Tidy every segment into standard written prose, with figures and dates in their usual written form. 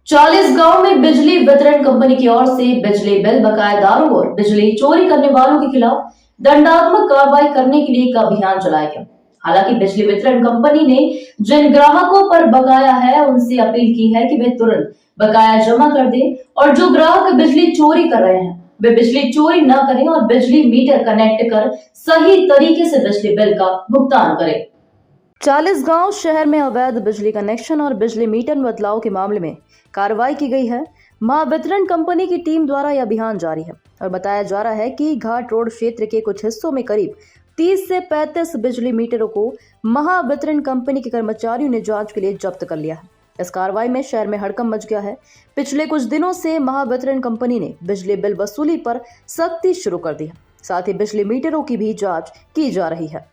40 गांव में बिजली वितरण कंपनी की ओर से बिजली बिल बकायेदारों और बिजली चोरी करने वालों के खिलाफ दंडात्मक कार्रवाई करने के लिए एक अभियान चलाया गया। हालांकि बिजली वितरण कंपनी ने जिन ग्राहकों पर बकाया है उनसे अपील की है कि वे तुरंत बकाया जमा कर दें और जो ग्राहक बिजली चोरी कर रहे हैं वे बिजली चोरी न करें और बिजली मीटर कनेक्ट कर सही तरीके से बिजली बिल का भुगतान करें। 40 गांव शहर में अवैध बिजली कनेक्शन और बिजली मीटर में बदलाव के मामले में कार्रवाई की गई है। महावितरण कंपनी की टीम द्वारा यह अभियान जारी है और बताया जा रहा है कि घाट रोड क्षेत्र के कुछ हिस्सों में करीब 30 से 35 बिजली मीटरों को महावितरण कंपनी के कर्मचारियों ने जांच के लिए जब्त कर लिया है। इस कार्रवाई में शहर में हड़कंप मच गया है। पिछले कुछ दिनों से महावितरण कंपनी ने बिजली बिल वसूली पर सख्ती शुरू कर दी है। साथ ही बिजली मीटरों की भी जाँच की जा रही है।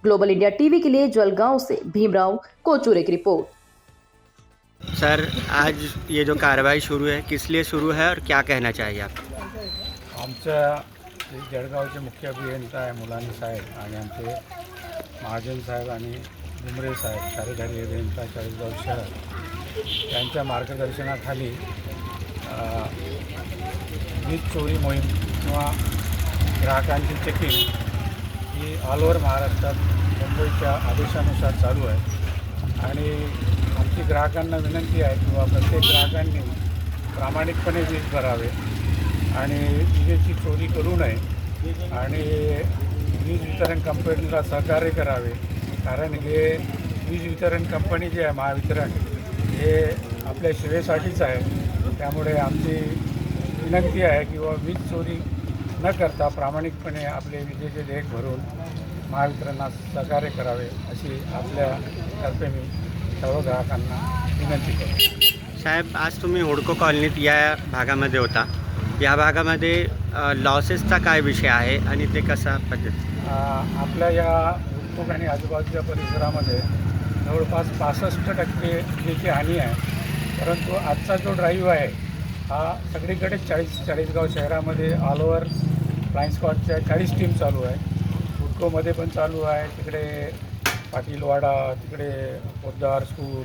ग्लोबल इंडिया टीवी के लिए जलगांव से भीमराव कोचूरे की रिपोर्ट। सर, आज ये जो कार्रवाई शुरू है किस लिए शुरू है और क्या कहना चाहिए आप? आमच्या जळगावचे मुख्य अभियंता आहे मुलानी साहेब आणि आमचे महाजन साहेब आणि डुमरे साहेब कार्यकारी अभियंता चाळीसगाव शहर यांच्या मार्गदर्शनाखाली वीज चोरी मोहीम किंवा ग्राहकांची चेकिंग ही ऑल ओव्हर महाराष्ट्रात मुंबईच्या आदेशानुसार चालू आहे आणि आमची ग्राहकांना विनंती आहे किंवा प्रत्येक ग्राहकांनी प्रामाणिकपणे वीज भरावे आणि विजेची चोरी करू नये आणि वीज वितरण कंपनीला सहकार्य करावे। कारण हे वीज वितरण कंपनी जी आहे महावितरण हे आपल्या सेवेसाठीच आहे। त्यामुळे आमची विनंती आहे किंवा वीज चोरी न करता प्रामाणिकपणे आपले विजेचे देयक भरून महावितरणास सहकार्य करावे अशी आपल्यातर्फे मी सर्व ग्राहकांना विनंती करतो। साहेब, आज तुम्ही हुडको कॉलनीत या भागामध्ये होता। या भागामध्ये लॉसेसचा काय विषय आहे आणि ते कसा पद्धत? आपल्या या हुडको आणि आजूबाजूच्या परिसरामध्ये जवळपास 65% विजेची हानी आहे। परंतु आजचा जो ड्राईव्ह आहे हा सगळीकडे चाळीसगाव शहरामध्ये ऑल ओव्हर फ्लाइंग स्क्वॉडच्या 40 टीम चालू आहे। हुडकोमध्ये पण चालू आहे, तिकडे पाटीलवाडा, तिकडे पोद्दार स्कूल,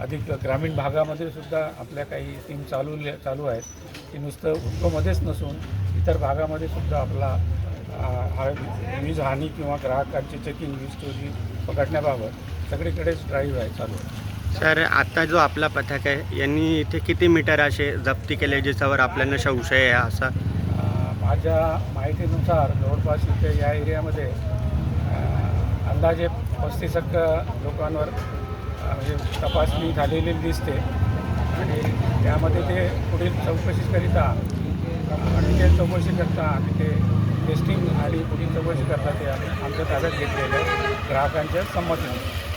अधिक ग्रामीण भागामध्ये सुद्धा आपल्या काही टीम चालू आहेत की नुसतं हुडकोमध्येच नसून इतर भागामध्ये सुद्धा आपला हा वीज हानी किंवा ग्राहकांची चेकिंग वीज चोरी पकडण्याबाबत सगळीकडेच ड्राईव्ह आहे चालू आहे। सर, आता जो आपला पथक आहे यांनी इथे किती मीटर असे जप्ती केले ज्याच्यावर आपल्याला संशय आहे असा? माझ्या माहितीनुसार जवळपास इथे या एरियामध्ये अंदाजे 35% लोकांवर म्हणजे तपासणी झालेली दिसते आणि त्यामध्ये ते पुढील चौकशीकरिता डिटेल चौकशी करता तिथे टेस्टिंग आणि पुढील चौकशी करता ते आमच्या ताब्यात घेतलेलं ग्राहकांच्या संमतीने।